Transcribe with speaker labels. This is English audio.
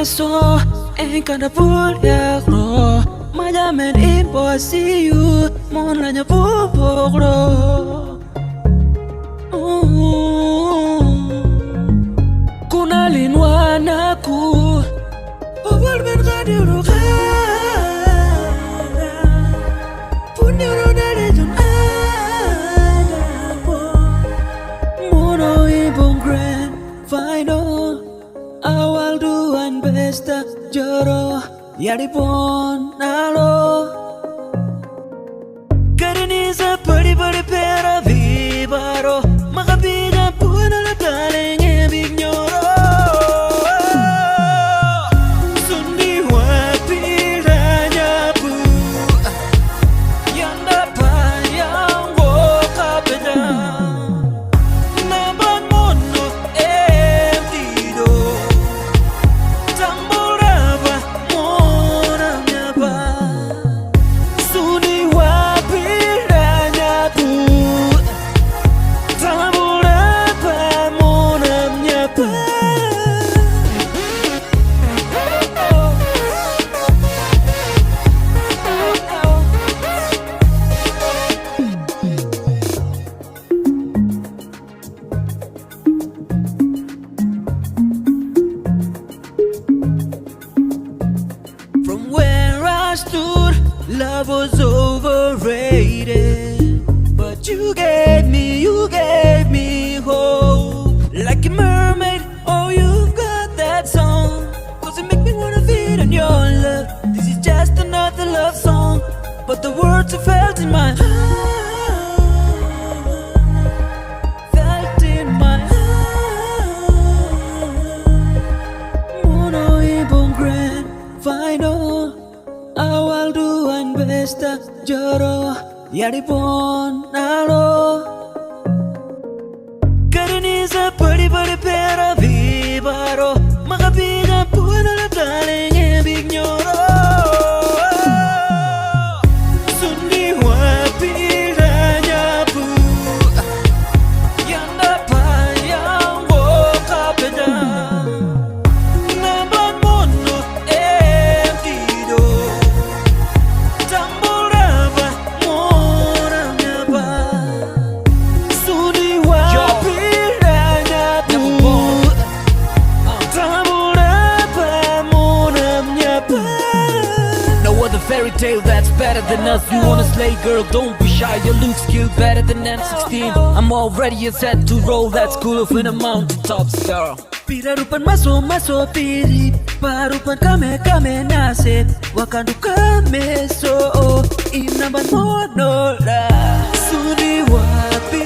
Speaker 1: so ain't gonna pull ya gro majamen impossible mon la nya pogro kuna linwana ku volver gadiro gara puniro dare jun ada mono ibon grand final awal duan besta joro yari pon nalo karniza badi badi pera vivaro makabida puna la talenge bignoro sundi wapi ranya pu yanda payango kapeda naban mono emptido tamboraba mona nyaba sundi wapi ranya pu tamboraba mona nyaba. From where I stood, love was overrated. But you gave me hope. Like a mermaid, oh, you've got that song. Cause it make me wanna feed on your love. This is just another love song. But the words I felt in my heart, felt in my heart. Mono ibon grand final awal duan besta joro yari pon nalo karniza badi badi pera vivaro makabida puna la talenge bignoro sundi wapi ranya pu yanda payango kapeda naban mono emptido tamboraba mona nyaba sundi wapi ranya pu tamboraba mona nyaba.
Speaker 2: No other fairy tale that's better than us. You wanna slay, girl, don't be shy. Your look skill better than M16. I'm already set to roll. That's cool of in the mountaintops, girl.
Speaker 1: Pirarupan maso piri parupan kame naset wakandu kame so inaban mono la sudi wapi